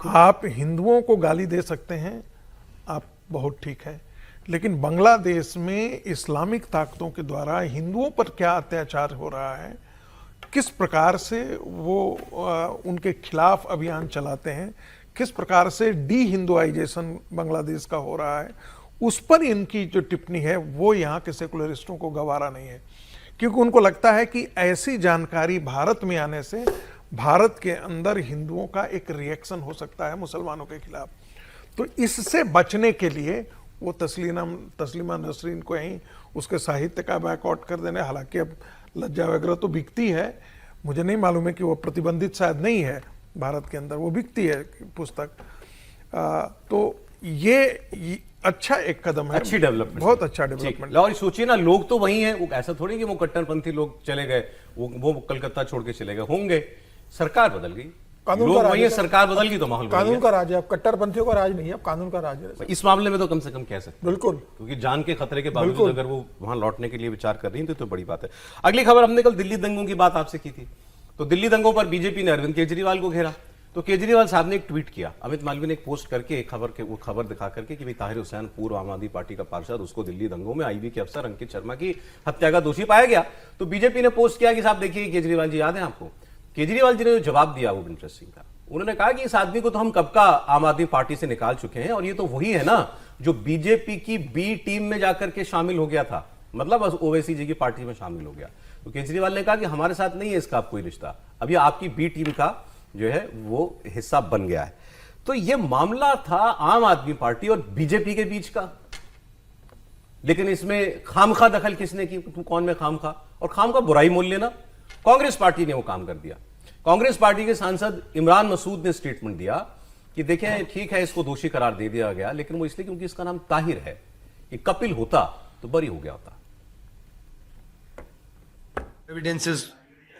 आप हिंदुओं को गाली दे सकते हैं, आप बहुत ठीक है, लेकिन बांग्लादेश में इस्लामिक ताकतों के द्वारा हिंदुओं पर क्या अत्याचार हो रहा है, किस प्रकार से वो उनके खिलाफ अभियान चलाते हैं, किस प्रकार से डी हिंदुआइजेशन बांग्लादेश का हो रहा है, उस पर इनकी जो टिप्पणी है वो यहाँ के सेकुलरिस्टों को गवारा नहीं है, क्योंकि उनको लगता है कि ऐसी जानकारी भारत में आने से भारत के अंदर हिंदुओं का एक रिएक्शन हो सकता है मुसलमानों के खिलाफ। तो इससे बचने के लिए वो तस्लीमा नसरीन को यहीं उसके साहित्य का बैकआउट कर देने, हालांकि अब लज्जा वगैरह तो बिकती है, मुझे नहीं मालूम है कि वो प्रतिबंधित शायद नहीं है भारत के अंदर, वो बिकती है पुस्तक। तो ये अच्छा एक कदम है, अच्छी डेवलपमेंट, बहुत अच्छा डेवलपमेंट। और सोचिए ना, लोग तो वही हैं, वो ऐसा थोड़ी कि वो कट्टरपंथी लोग चले गए, वो कलकत्ता छोड़ के चले गए होंगे, सरकार बदल गई, लोग वही है, सरकार बदल गई तो माहौल कानून का राज है। अब कट्टरपंथियों का राज नहीं है, अब कानून का राज है। इस मामले में तो कम से कम कह सकते, बिल्कुल, क्योंकि जान के खतरे के बावजूद अगर वो वहां लौटने के लिए विचार कर रही हैं तो बड़ी बात है। अगली खबर, हमने कल दिल्ली दंगों की बात आपसे की थी, तो दिल्ली दंगों पर बीजेपी ने अरविंद केजरीवाल को घेरा, तो केजरीवाल साहब ने एक ट्वीट किया, अमित मालवीय ने एक पोस्ट करके वो खबर दिखा करके कि भाई ताहिर हुसैन पूर्व आम आदमी पार्टी का पार्षद, उसको दिल्ली दंगों में आईबी के अफसर अंकित शर्मा की हत्या का दोषी पाया गया। तो बीजेपी ने पोस्ट किया कि साहब देखिए केजरीवाल जी, याद है आपको केजरीवाल जी ने जो जवाब दिया वो इंटरेस्टिंग था। उन्होंने कहा कि इस आदमी को तो हम कब का आम आदमी पार्टी से निकाल चुके हैं, और ये तो वही है ना जो बीजेपी की बी टीम में जाकर के शामिल हो गया था, मतलब ओवैसी जी की पार्टी में शामिल हो गया। तो केजरीवाल ने कहा कि हमारे साथ नहीं है इसका कोई रिश्ता, अब ये आपकी बी टीम का जो है वो हिस्सा बन गया है। तो ये मामला था आम आदमी पार्टी और बीजेपी के बीच का, लेकिन इसमें खामखा दखल किसने की, तू कौन में खामखा, और खामखा बुराई मोल लेना, कांग्रेस पार्टी ने वो काम कर दिया। कांग्रेस पार्टी के सांसद इमरान मसूद ने स्टेटमेंट दिया कि देखें ठीक है इसको दोषी करार दे दिया गया, लेकिन वो इसलिए क्योंकि इसका नाम ताहिर है, ये कपिल होता तो बरी हो गया होता। एविडेंसेस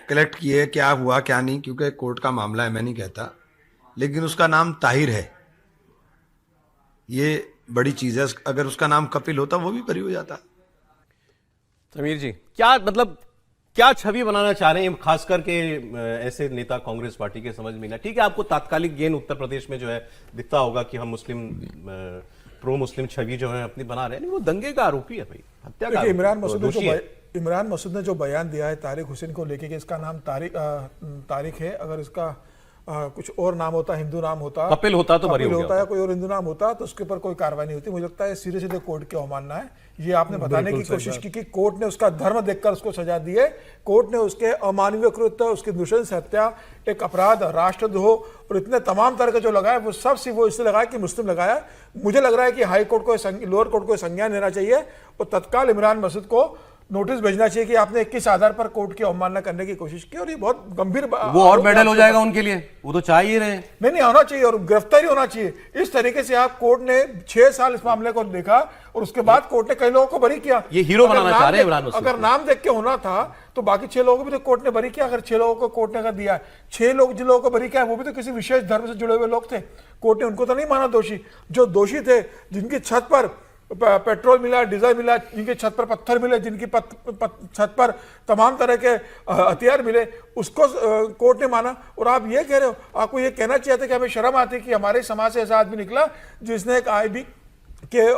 कलेक्ट किए, क्या हुआ क्या नहीं, क्योंकि कोर्ट का मामला है, मैं नहीं कहता, लेकिन उसका नाम ताहिर है, ये बड़ी चीज है। अगर उसका नाम कपिल होता वो भी बरी हो जाता। समीर जी, क्या मतलब क्या छवि बनाना चाह रहे हैं खास करके ऐसे नेता कांग्रेस पार्टी के, समझ में ना, ठीक है आपको तात्कालिक गेन उत्तर प्रदेश में जो है दिखता होगा कि हम मुस्लिम प्रो मुस्लिम छवि जो है अपनी बना रहे हैं, नहीं वो दंगे का आरोपी है भाई, हत्या का। इमरान मसूद ने जो बयान दिया है तारिक हुसैन को लेके कि इसका नाम तारिक है, अगर इसका कुछ और नाम होता, हिंदू नाम होता, कपिल होता तो बरी होता है, कोई और हिंदू नाम होता तो उसके ऊपर कोई कार्रवाई नहीं होती। मुझे लगता है सीधे सीधे कोर्ट की अवमानना है। ये आपने बताने की कोशिश की कि कोर्ट ने उसका धर्म देखकर उसको सजा दी है, कोर्ट ने उसके अमानवीय कृत्य, उसकी नृशंस हत्या, एक अपराध, राष्ट्रद्रोह और इतने तमाम तरह के जो लगाए वो सब सिर्फ वो इसलिए लगाया कि मुस्लिम लगाया। मुझे लग रहा है कि हाई कोर्ट को, लोअर कोर्ट को संज्ञान लेना चाहिए और तत्काल इमरान मसूद को नोटिस भेजना चाहिए कि आपने किस आधार पर कोर्ट की अवमानना करने की कोशिश की, और ये बहुत गंभीर वो और मेडल हो जाएगा उनके लिए, वो तो चाह ही रहे हैं। नहीं होना चाहिए और गिरफ्तारी होना चाहिए। इस तरीके से आप कोर्ट ने 6 साल इस मामले को देखा और उसके बाद कोर्ट ने कई लोगों को बरी किया। ये हीरो बनाना चाह रहे हैं इमरान मसूद। अगर नाम देख के होना था तो बाकी 6 लोगों को भी तो कोर्ट ने बरी किया। अगर 6 लोगों को कोर्ट ने अगर दिया, 6 लोग जिन लोगों को बरी किया वो भी तो किसी विशेष धर्म से जुड़े हुए लोग थे, कोर्ट ने उनको तो नहीं माना दोषी। जो दोषी थे, जिनकी छत पर पेट्रोल मिला, डीजल मिला, जिनके छत पर पत्थर मिले, जिनकी छत पर तमाम तरह के हथियार मिले, उसको कोर्ट ने माना। और आप ये कह रहे हो, आपको ये कहना चाहिए था कि हमें शर्म आती कि हमारे समाज से ऐसा आदमी निकला जिसने एक आईबी के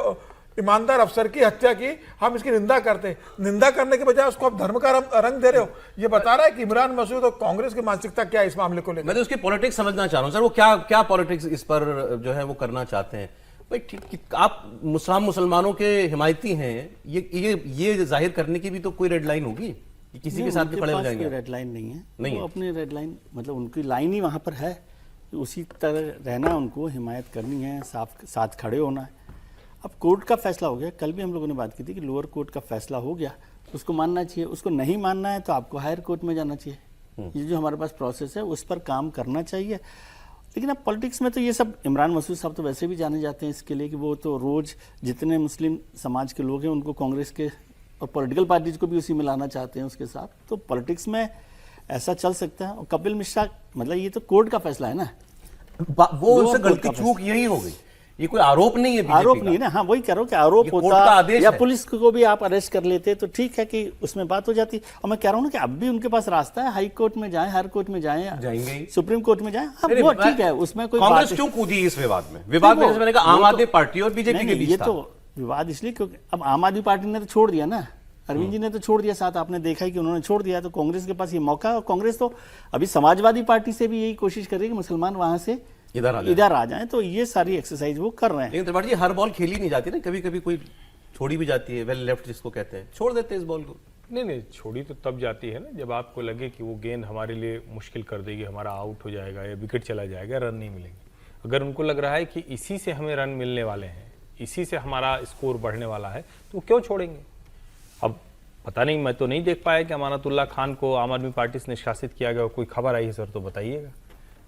ईमानदार अफसर की हत्या की, हम इसकी निंदा करते हैं। निंदा करने के बजाय उसको आप धर्म का रंग दे रहे हो। ये बता रहा है कि इमरान मसूद और कांग्रेस की मानसिकता क्या है इस मामले को लेकर। मैं तो उसकी पॉलिटिक्स समझना चाह रहा हूं सर, वो क्या पॉलिटिक्स इस पर जो है वो करना चाहते हैं भाई। ठीक, आप मुसलमानों के हिमायती हैं, ये जाहिर करने की भी तो कोई रेड लाइन होगी कि किसी के साथ भी खड़े हो जाएंगे। रेड लाइन नहीं है, नहीं वो अपनी रेड लाइन, मतलब उनकी लाइन ही वहां पर है, उसी तरह रहना, उनको हिमायत करनी है, साथ खड़े होना है। अब कोर्ट का फैसला हो गया, कल भी हम लोगों ने बात की थी कि लोअर कोर्ट का फैसला हो गया, उसको मानना चाहिए। उसको नहीं मानना है तो आपको हायर कोर्ट में जाना चाहिए। ये जो हमारे पास प्रोसेस है उस पर काम करना चाहिए। लेकिन अब पॉलिटिक्स में तो ये सब, इमरान मसूद साहब तो वैसे भी जाने जाते हैं इसके लिए कि वो तो रोज जितने मुस्लिम समाज के लोग हैं उनको कांग्रेस के और पॉलिटिकल पार्टीज को भी उसी में लाना चाहते हैं उसके साथ। तो पॉलिटिक्स में ऐसा चल सकता है। और कपिल मिश्रा, मतलब ये तो कोर्ट का फैसला है ना, वो उनसे गलती चूक यही हो गई। ये कोई आरोप नहीं है बीजेपी आरोप का। नहीं है ना, हाँ वही कह रहा हूँ कि आरोप ये कोर्ट का होता आदेश या है। पुलिस को भी आप अरेस्ट कर लेते तो ठीक है कि उसमें बात हो जाती। और मैं कह रहा हूँ ना कि अब भी उनके पास रास्ता है, हाई कोर्ट में जाएं, हाई कोर्ट में जाएं, जाएंगे ही। सुप्रीम कोर्ट में जाएं, हाँ नहीं, वो मैं- ठीक है, उसमें कोई कांग्रेस बात क्यों कूदी इस विवाद में? विवाद में जैसे मैंने कहा आम आदमी पार्टी और बीजेपी के बीच ये था। तो विवाद इसलिए क्योंकि अब आम आदमी पार्टी ने तो छोड़ दिया ना, अरविंद जी ने तो छोड़ दिया साथ, आपने देखा ही कि उन्होंने छोड़ दिया, तो कांग्रेस के पास ये मौका है। और कांग्रेस तो अभी समाजवादी पार्टी से भी यही कोशिश कर रही है कि मुसलमान वहां से इधर आ जाए। इधर आ जाएं, तो ये सारी एक्सरसाइज वो कर रहे हैं। लेकिन त्रिपाठी जी हर बॉल खेली नहीं जाती ना, कभी कभी कोई छोड़ी भी जाती है, वेल लेफ्ट जिसको कहते हैं, छोड़ देते हैं इस बॉल को। नहीं, छोड़ी तो तब जाती है ना जब आपको लगे कि वो गेंद हमारे लिए मुश्किल कर देगी, हमारा आउट हो जाएगा या विकेट चला जाएगा, रन नहीं मिलेंगे। अगर उनको लग रहा है कि इसी से हमें रन मिलने वाले हैं, इसी से हमारा स्कोर बढ़ने वाला है, तो वो क्यों छोड़ेंगे? अब पता नहीं, मैं तो नहीं देख पाया कि अमानतुल्लाह खान को आम आदमी पार्टी से निष्कासित किया गया, कोई खबर आई है सर तो बताइएगा।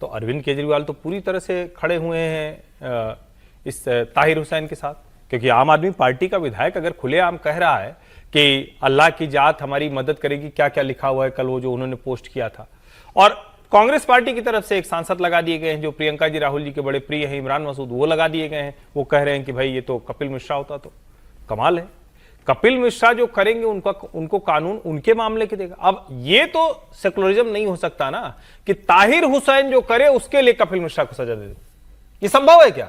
तो अरविंद केजरीवाल तो पूरी तरह से खड़े हुए हैं इस ताहिर हुसैन के साथ, क्योंकि आम आदमी पार्टी का विधायक अगर खुलेआम कह रहा है कि अल्लाह की जात हमारी मदद करेगी, क्या क्या लिखा हुआ है कल वो जो उन्होंने पोस्ट किया था। और कांग्रेस पार्टी की तरफ से एक सांसद लगा दिए गए हैं जो प्रियंका जी राहुल जी के बड़े प्रिय हैं, इमरान मसूद, वो लगा दिए गए हैं। वो कह रहे हैं कि भाई ये तो कपिल मिश्रा होता तो कमाल है, कपिल मिश्रा जो करेंगे उनको कानून उनके मामले के देगा। अब ये तो सेकुलरिज्म नहीं हो सकता ना कि ताहिर हुसैन जो करे उसके लिए कपिल मिश्रा को सजा दे दे। ये संभव है क्या?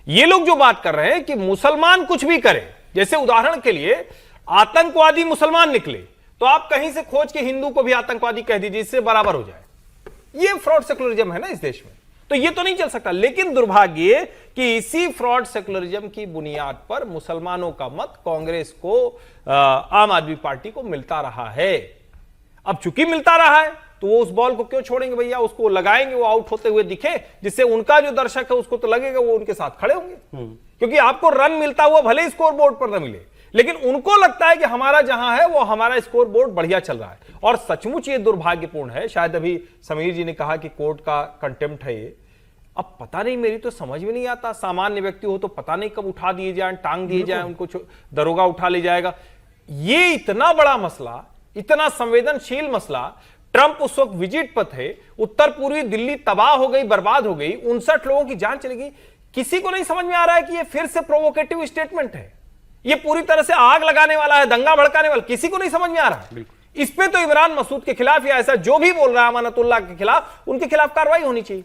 ये लोग जो बात कर रहे हैं कि मुसलमान कुछ भी करे, जैसे उदाहरण के लिए आतंकवादी मुसलमान निकले तो आप कहीं से खोज के हिंदू को भी आतंकवादी कह दीजिए, इससे बराबर हो जाए। ये फ्रॉड सेकुलरिज्म है ना इस देश में, तो ये तो नहीं चल सकता। लेकिन दुर्भाग्य कि इसी फ्रॉड सेकुलरिज्म की बुनियाद पर मुसलमानों का मत कांग्रेस को, आम आदमी पार्टी को मिलता रहा है। अब चूंकि मिलता रहा है तो वो उस बॉल को क्यों छोड़ेंगे भैया, उसको लगाएंगे, वो आउट होते हुए दिखे, जिससे उनका जो दर्शक है उसको तो लगेगा वो उनके साथ खड़े होंगे, क्योंकि आपको रन मिलता हुआ भले स्कोर बोर्ड पर न मिले, लेकिन उनको लगता है कि हमारा जहां है वो हमारा स्कोर बोर्ड बढ़िया चल रहा है। और सचमुच ये दुर्भाग्यपूर्ण है। शायद अभी समीर जी ने कहा कि कोर्ट का कंटेम्प्ट है ये, अब पता नहीं, मेरी तो समझ में नहीं आता। सामान्य व्यक्ति हो तो पता नहीं कब उठा दिए जाए, टांग दिए जाए, उनको दरोगा उठा ले जाएगा। ये इतना बड़ा मसला, इतना संवेदनशील मसला, ट्रंप उस वक्त विजिट पर थे, उत्तर पूर्वी दिल्ली तबाह हो गई, बर्बाद हो गई, 59 लोगों की जान चली गई। किसी को नहीं समझ में आ रहा है कि ये फिर से प्रोवोकेटिव स्टेटमेंट है, ये पूरी तरह से आग लगाने वाला है, दंगा भड़काने वाला, किसी को नहीं समझ में आ रहा है। इस पे तो इमरान मसूद के खिलाफ या ऐसा जो भी बोल रहा है अमानतुल्लाह के खिलाफ, उनके खिलाफ कार्रवाई होनी चाहिए।